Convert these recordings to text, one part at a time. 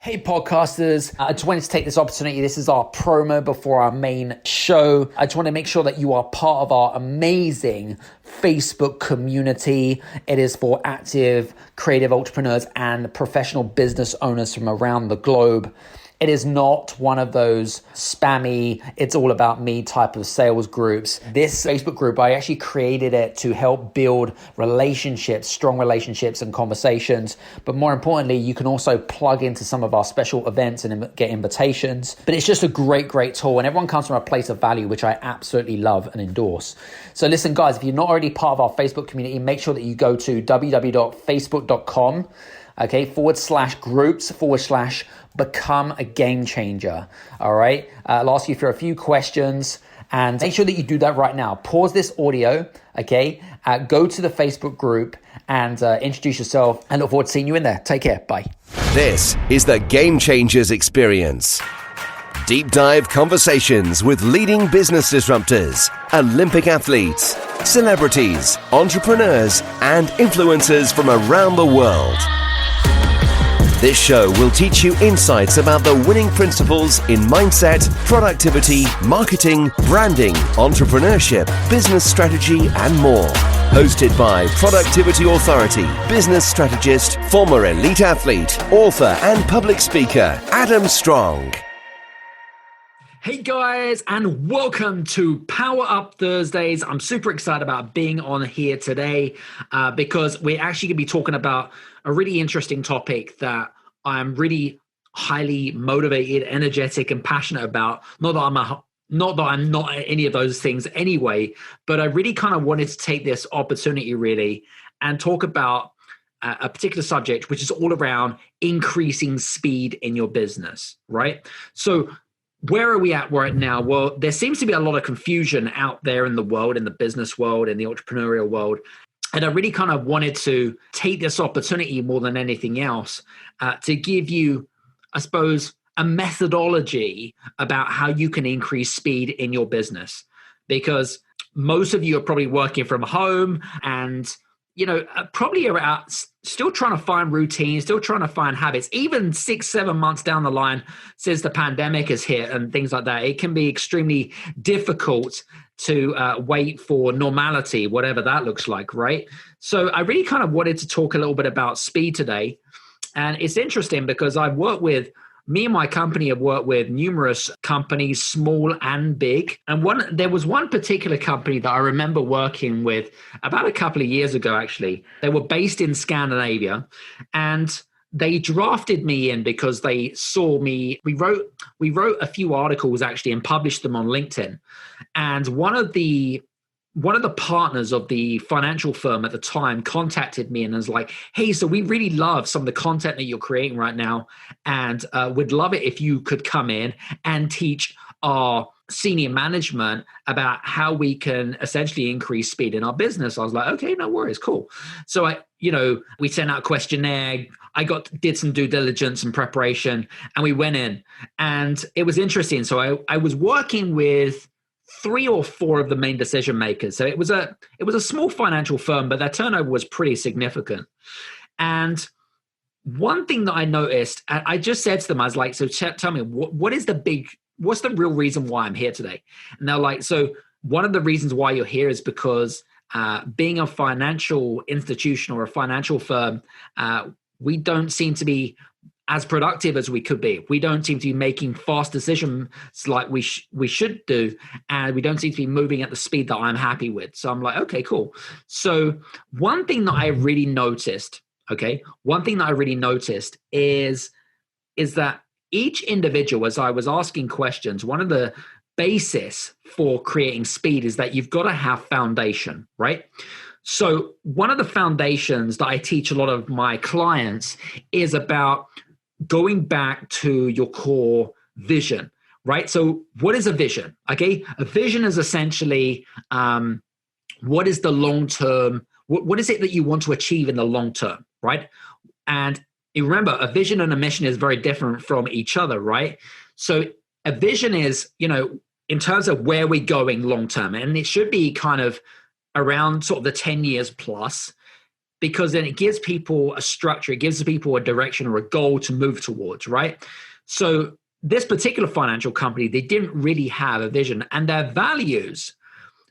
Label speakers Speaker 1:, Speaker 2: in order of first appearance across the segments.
Speaker 1: Hey podcasters, I just wanted to take this opportunity. This is our promo before our main show. I just want to make sure that you are part of our amazing Facebook community. It is for active creative entrepreneurs and professional business owners from around the globe. It is not one of those spammy, it's all about me type of sales groups. This Facebook group, I actually created it to help build relationships, strong relationships and conversations. But more importantly, you can also plug into some of our special events and get invitations. But it's just a great tool, and everyone comes from a place of value, which I absolutely love and endorse. So listen, guys, if you're not already part of our Facebook community, make sure that you go to www.facebook.com. /groups/become a game changer. All right. I'll ask you for a few questions and make sure that you do that right now. Pause this audio. Okay. Go to the Facebook group and introduce yourself, and look forward to seeing you in there. Take care. Bye.
Speaker 2: This is the Game Changers Experience. Deep dive conversations with leading business disruptors, Olympic athletes, celebrities, entrepreneurs, and influencers from around the world. This show will teach you insights about the winning principles in mindset, productivity, marketing, branding, entrepreneurship, business strategy, and more. Hosted by Productivity Authority, business strategist, former elite athlete, author, and public speaker, Adam Strong.
Speaker 1: Hey guys, and welcome to Power Up Thursdays. I'm super excited about being on here today because we're actually going to be talking about a really interesting topic that I'm really highly motivated, energetic, and passionate about. Not that I'm not any of those things anyway, but I really kind of wanted to take this opportunity really and talk about a particular subject, which is all around increasing speed in your business, right? So where are we at right now? Well, there seems to be a lot of confusion out there in the world, in the business world, in the entrepreneurial world. And I really kind of wanted to take this opportunity more than anything else to give you, I suppose, a methodology about how you can increase speed in your business. Because most of you are probably working from home and, you know, probably are out still trying to find routines, still trying to find habits. Even 6-7 months down the line since the pandemic has hit and things like that, it can be extremely difficult to wait for normality, whatever that looks like, right? So I really kind of wanted to talk a little bit about speed today. And it's interesting because me and my company have worked with numerous companies, small and big. And there was one particular company that I remember working with about a couple of years ago, actually. They were based in Scandinavia, and they drafted me in because they saw me. We wrote a few articles actually and published them on LinkedIn. And one of the partners of the financial firm at the time contacted me and was like, hey, so we really love some of the content that you're creating right now, and would love it if you could come in and teach our senior management about how we can essentially increase speed in our business. I was like, okay, no worries, cool. So we sent out a questionnaire. I did some due diligence and preparation, and we went in, and it was interesting. So I was working with 3 or 4 of the main decision makers. So it was a small financial firm, but their turnover was pretty significant. And one thing that I noticed, I just said to them, I was like, so tell me, what's the real reason why I'm here today? And they're like, so one of the reasons why you're here is because being a financial institution or a financial firm, we don't seem to be as productive as we could be. We don't seem to be making fast decisions like we should do. And we don't seem to be moving at the speed that I'm happy with. So I'm like, okay, cool. So one thing that I really noticed is that each individual, as I was asking questions, one of the basis for creating speed is that you've got to have foundation, right? So one of the foundations that I teach a lot of my clients is about going back to your core vision, right? So what is a vision? Okay. A vision is essentially what is the long term, what is it that you want to achieve in the long term, right? And you remember, a vision and a mission is very different from each other, right? So a vision is, in terms of where we're going long term, and it should be kind of around sort of the 10 years plus, because then it gives people a structure, it gives people a direction or a goal to move towards, right? So this particular financial company, they didn't really have a vision, and their values,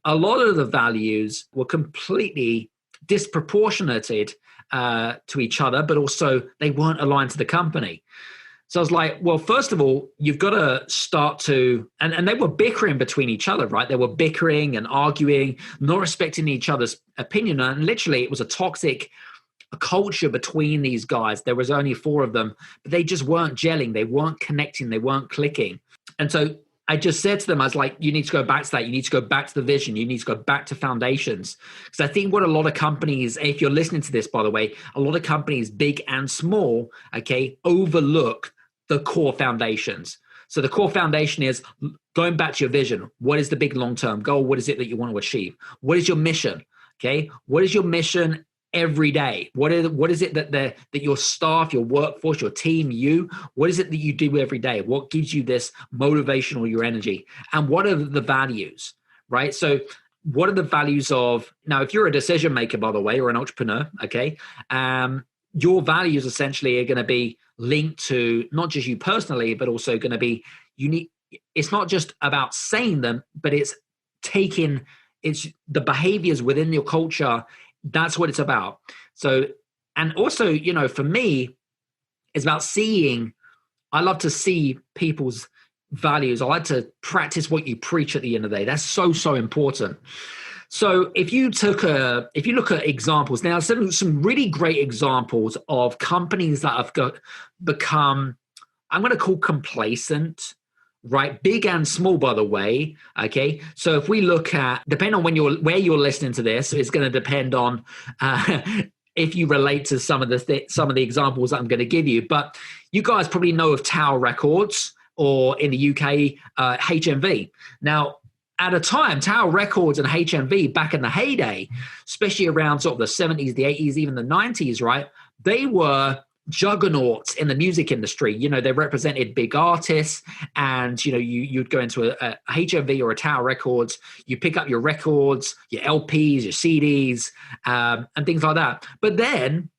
Speaker 1: a lot of the values were completely disproportionated to each other, but also they weren't aligned to the company. So I was like, well, first of all, you've got to start to, and they were bickering between each other, right? They were bickering and arguing, not respecting each other's opinion. And literally it was a toxic culture between these guys. There was only 4 of them, but they just weren't gelling. They weren't connecting. They weren't clicking. And so I just said to them, I was like, you need to go back to that. You need to go back to the vision. You need to go back to foundations. Because I think what a lot of companies, if you're listening to this, by the way, a lot of companies, big and small, okay, overlook the core foundations. So the core foundation is going back to your vision. What is the big long-term goal? What is it that you want to achieve? What is your mission? Okay. What is your mission every day? What is it that your staff, your workforce, your team, what is it that you do every day? What gives you this motivation or your energy? And what are the values, right? So what are the values of, now, if you're a decision maker, by the way, or an entrepreneur, okay, your values essentially are going to be linked to not just you personally, but also going to be unique. It's not just about saying them, but it's the behaviors within your culture. That's what it's about. So, and also, for me, it's about I love to see people's values. I like to practice what you preach at the end of the day. That's so, so important. So if you look at examples now, some really great examples of companies that have become, I'm going to call complacent, right? Big and small, by the way. Okay. So if we look at, depending on where you're listening to this, it's going to depend on if you relate to some of the examples that I'm going to give you. But you guys probably know of Tower Records, or in the UK, HMV. Now, at a time, Tower Records and HMV back in the heyday, especially around sort of the 70s, the 80s, even the 90s, right? They were juggernauts in the music industry. They represented big artists, and, you'd go into a HMV or a Tower Records, you pick up your records, your LPs, your CDs, and things like that. But then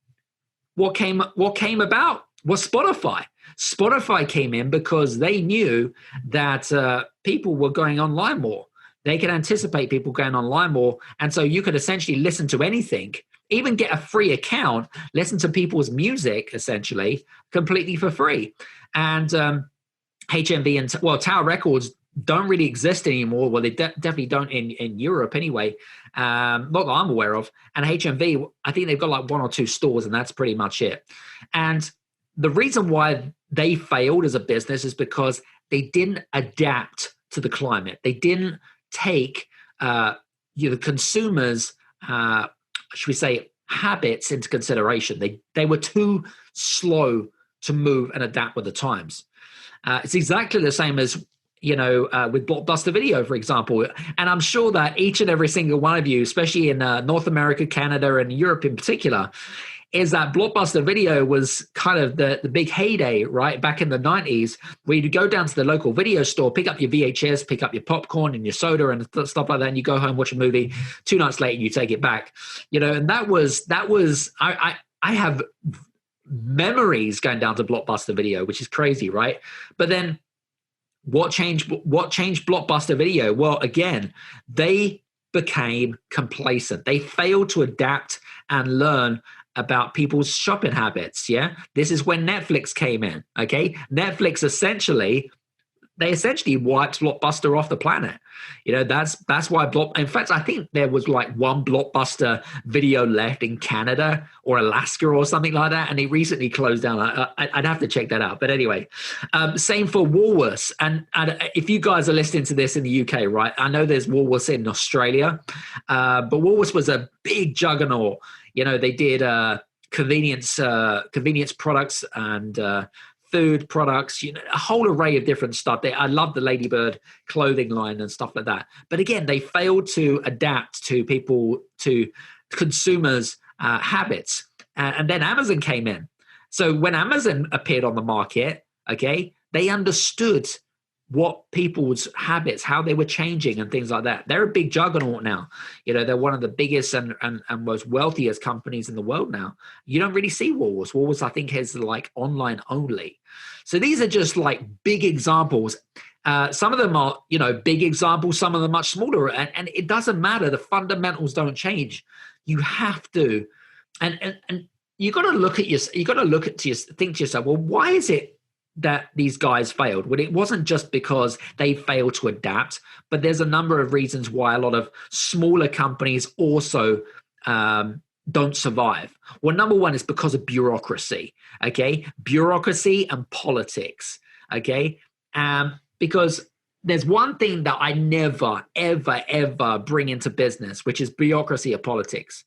Speaker 1: what came about was Spotify. Spotify came in because they knew that people were going online more. They could anticipate people going online more. And so you could essentially listen to anything, even get a free account, listen to people's music, essentially, completely for free. And HMV and, Tower Records don't really exist anymore. Well, they definitely don't in Europe anyway, not that I'm aware of. And HMV, I think they've got like 1 or 2 stores, and that's pretty much it. And the reason why they failed as a business is because they didn't adapt to the climate. They didn't take the consumers' should we say habits into consideration. They were too slow to move and adapt with the times. It's exactly the same as with Blockbuster Video, for example. And I'm sure that each and every single one of you, especially in North America, Canada, and Europe in particular, is that Blockbuster Video was kind of the big heyday, right? Back in the 90s, where you'd go down to the local video store, pick up your VHS, pick up your popcorn and your soda and stuff like that, and you go home, watch a movie. 2 nights later, you take it back. And that was I have memories going down to Blockbuster Video, which is crazy, right? But then what changed Blockbuster Video? Well, again, they became complacent. They failed to adapt and learn about people's shopping habits. Yeah. This is when Netflix came in. Okay. Netflix essentially wiped Blockbuster off the planet. That's why in fact, I think there was like 1 Blockbuster Video left in Canada or Alaska or something like that. And it recently closed down. I'd have to check that out. But anyway, same for Woolworths. And if you guys are listening to this in the UK, right, I know there's Woolworths in Australia, but Woolworths was a big juggernaut. They did convenience products and food products, a whole array of different stuff. I love the Ladybird clothing line and stuff like that. But again, they failed to adapt to consumers' habits. And then Amazon came in. So when Amazon appeared on the market, okay, they understood what people's habits, how they were changing and things like that. They're a big juggernaut now. They're one of the biggest and most wealthiest companies in the world now. You don't really see Woolworths. Woolworths, I think, has like online only. So these are just like big examples. Some of them are, big examples. Some of them much smaller, and it doesn't matter. The fundamentals don't change. You have to, and you got to look at think to yourself, well, why is it that these guys failed? Well, it wasn't just because they failed to adapt, but there's a number of reasons why a lot of smaller companies also don't survive. Well, number one is because of bureaucracy, okay? Bureaucracy and politics, okay? Because there's one thing that I never, ever, ever bring into business, which is bureaucracy or politics.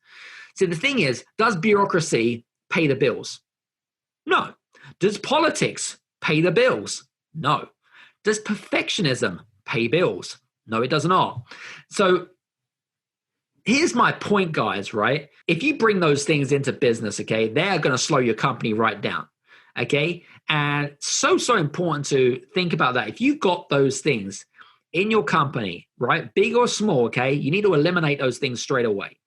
Speaker 1: So the thing is, does bureaucracy pay the bills? No. Does politics pay the bills? No. Does perfectionism pay bills? No, it does not. So here's my point, guys, right? If you bring those things into business, okay, they're going to slow your company right down, okay? And so important to think about that. If you've got those things in your company, right, big or small, okay, you need to eliminate those things straight away.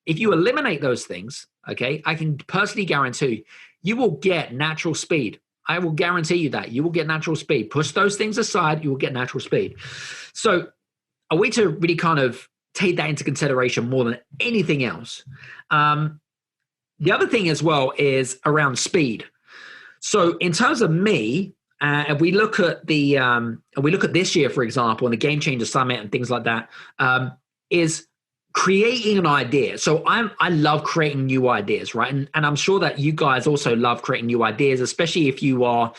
Speaker 1: If you eliminate those things, okay, I can personally guarantee you will get natural speed. I will guarantee you that. You will get natural speed. Push those things aside, you will get natural speed. So are we to really kind of take that into consideration more than anything else? The other thing as well is around speed. So in terms of me, and we look at this year, for example, and the Game Changer Summit and things like that, is creating an idea. So I love creating new ideas, right? And I'm sure that you guys also love creating new ideas, especially if you are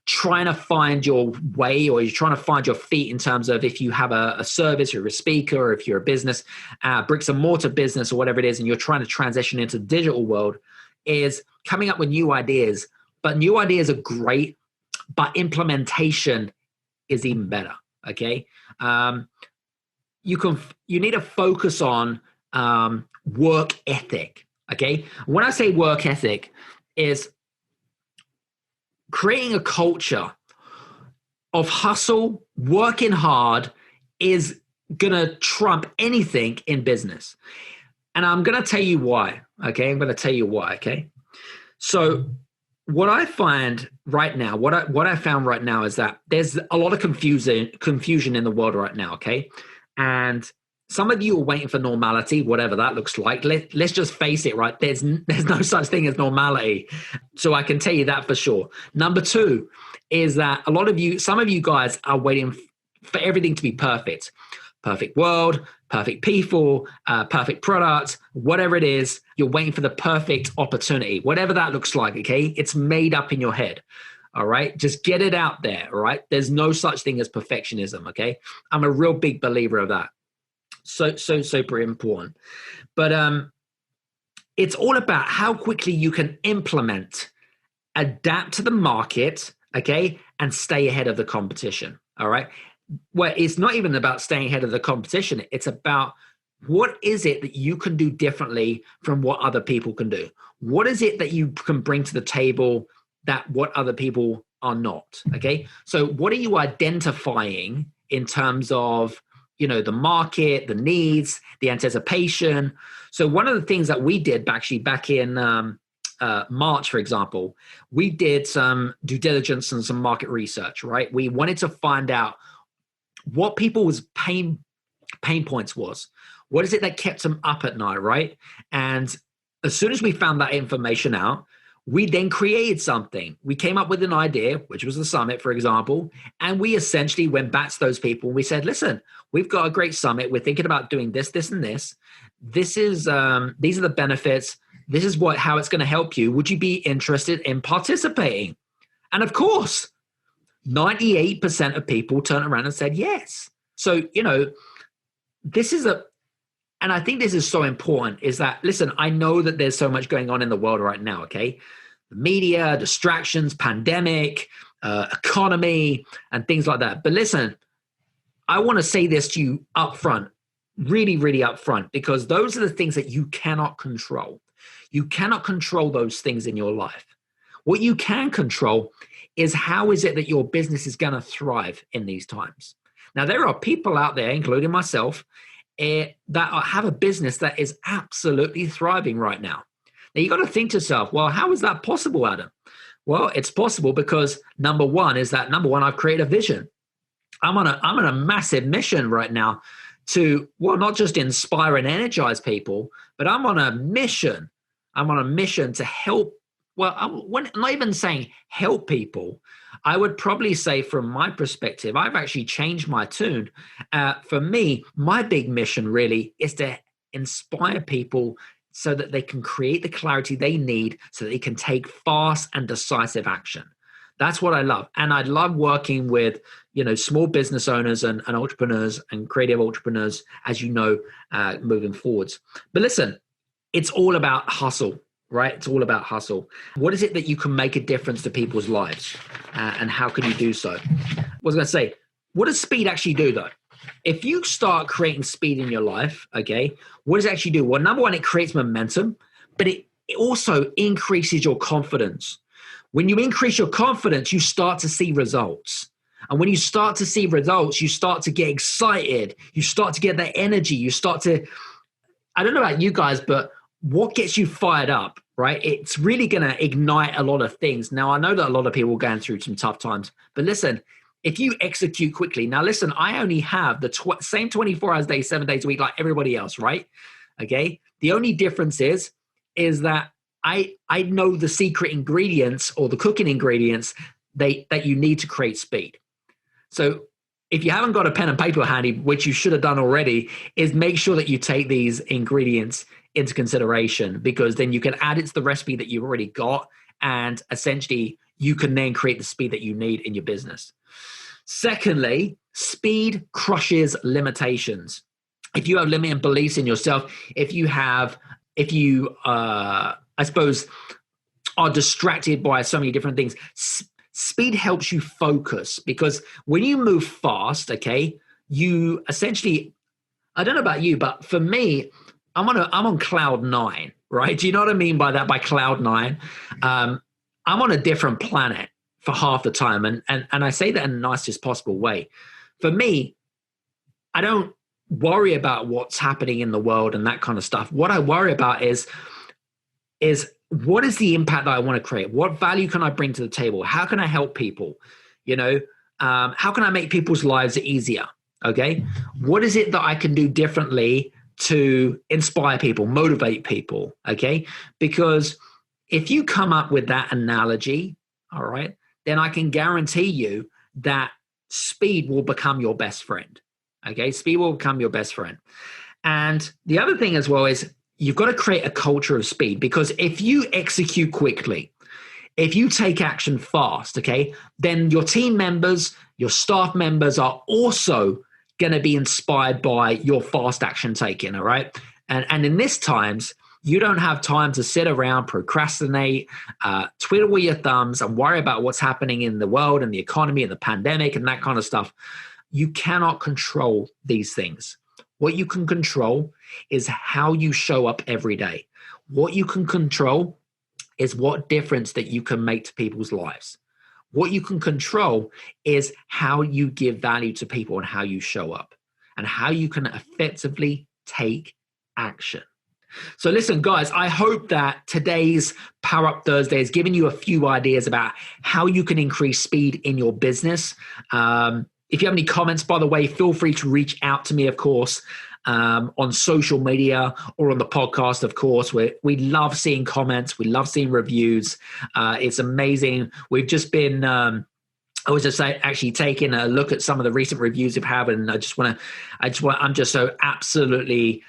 Speaker 1: trying to find your way, or you're trying to find your feet in terms of if you have a service, you're a speaker, or if you're a business, bricks and mortar business or whatever it is, and you're trying to transition into the digital world, is coming up with new ideas. But new ideas are great, but implementation is even better, okay? You need to focus on work ethic, okay? When I say work ethic, is creating a culture of hustle, working hard is going to trump anything in business. And I'm going to tell you why, okay? So what I find right now, what I found right now is that there's a lot of confusion in the world right now, okay? And some of you are waiting for normality, whatever that looks like. Let's just face it, right? There's no such thing as normality. So I can tell you that for sure. Number two is that some of you guys are waiting for everything to be perfect. Perfect world, perfect people, perfect product, whatever it is, you're waiting for the perfect opportunity, whatever that looks like, okay? It's made up in your head, all right? Just get it out there, all right? There's no such thing as perfectionism, okay? I'm a real big believer of that. So super important. But it's all about how quickly you can implement, adapt to the market, okay, and stay ahead of the competition, all right? Well, it's not even about staying ahead of the competition. It's about what is it that you can do differently from what other people can do? What is it that you can bring to the table that what other people are not, okay? So what are you identifying in terms of, the market, the needs, the anticipation? So one of the things that we did back in March, for example, we did some due diligence and some market research, right? We wanted to find out what people's pain points was. What is it that kept them up at night, right? And as soon as we found that information out, we then created something. We came up with an idea, which was the summit, for example, and we essentially went back to those people. We said, listen, we've got a great summit. We're thinking about doing this, this, and this. These are the benefits. This is how it's going to help you. Would you be interested in participating? And of course, 98% of people turned around and said yes. So, and I think this is so important, is that, listen, I know that there's so much going on in the world right now, okay? The media, distractions, pandemic, economy, and things like that. But listen, I want to say this to you up front, really, really up front, because those are the things that you cannot control. You cannot control those things in your life. What you can control is how is it that your business is going to thrive in these times? Now, there are people out there, including myself, that have a business that is absolutely thriving right now. Now, you got to think to yourself, well, how is that possible, Adam? Well, it's possible because number one, I've created a vision. I'm on a massive mission right now to, well, not just inspire and energize people, but I'm on a mission. I'm on a mission to help. Well, I'm not even saying help people. I would probably say from my perspective, I've actually changed my tune. For me, my big mission really is to inspire people so that they can create the clarity they need so that they can take fast and decisive action. That's what I love. And I love working with, small business owners and entrepreneurs and creative entrepreneurs, as you know, moving forwards. But listen, it's all about hustle, right? It's all about hustle. What is it that you can make a difference to people's lives? And how can you do so? I was going to say, what does speed actually do though? If you start creating speed in your life, okay, what does it actually do? Well, number one, it creates momentum, but it also increases your confidence. When you increase your confidence, you start to see results. And when you start to see results, you start to get excited. You start to get that energy. You start to, I don't know about you guys, but what gets you fired up, right? It's really going to ignite a lot of things. Now, I know that a lot of people are going through some tough times, but listen, if you execute quickly, now listen, I only have the same 24 hours a day, 7 days a week, like everybody else, right? Okay. The only difference is that I know the secret ingredients or the cooking ingredients that you need to create speed. So if you haven't got a pen and paper handy, which you should have done already, is make sure that you take these ingredients into consideration, because then you can add it to the recipe that you've already got. And essentially you can then create the speed that you need in your business. Secondly, speed crushes limitations. If you have limiting beliefs in yourself, if you I suppose, are distracted by so many different things, speed helps you focus, because when you move fast, okay, you essentially, I don't know about you, but for me, I'm on cloud nine, right? Do you know what I mean by that? By cloud nine, I'm on a different planet for half the time, and I say that in the nicest possible way. For me, I don't worry about what's happening in the world and that kind of stuff. What I worry about is what is the impact that I want to create? What value can I bring to the table? How can I help people? How can I make people's lives easier? Okay. What is it that I can do differently to inspire people, motivate people? Okay. Because if you come up with that analogy, all right, then I can guarantee you that speed will become your best friend. Okay. Speed will become your best friend. And the other thing as well is, you've got to create a culture of speed, because if you execute quickly, if you take action fast, okay, then your team members, your staff members are also going to be inspired by your fast action taking, all right? And in these times, you don't have time to sit around, procrastinate, twiddle your thumbs and worry about what's happening in the world and the economy and the pandemic and that kind of stuff. You cannot control these things. What you can control is how you show up every day. What you can control is what difference that you can make to people's lives. What you can control is how you give value to people and how you show up and how you can effectively take action. So listen, guys, I hope that today's Power Up Thursday has given you a few ideas about how you can increase speed in your business. If you have any comments, by the way, feel free to reach out to me, of course, on social media or on the podcast, of course. We love seeing comments. We love seeing reviews. It's amazing. We've just been, I was just actually taking a look at some of the recent reviews we've had, and I'm just so absolutely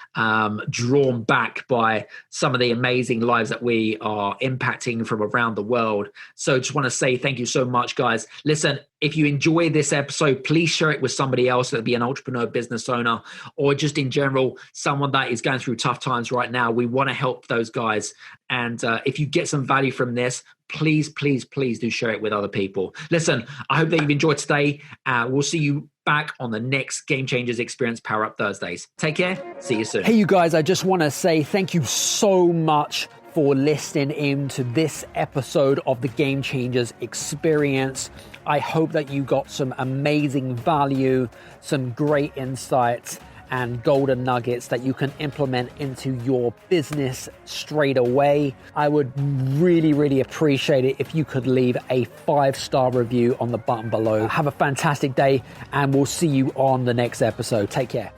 Speaker 1: drawn back by some of the amazing lives that we are impacting from around the world. So just want to say thank you so much, guys. Listen, if you enjoy this episode, please share it with somebody else, that'd be an entrepreneur, business owner, or just in general, someone that is going through tough times right now. We want to help those guys. And if you get some value from this, please, please, please do share it with other people. Listen, I hope that you've enjoyed today. We'll see you back on the next Game Changers Experience Power Up Thursdays. Take care. See you soon.
Speaker 3: Hey, you guys, I just want to say thank you so much
Speaker 1: for listening in to this episode of the Game Changers Experience. I hope that you got some amazing value, some great insights, and golden nuggets that you can implement into your business straight away. I would really appreciate it if you could leave a 5-star review on the button below. Have a fantastic day, and we'll see you on the next episode. Take care.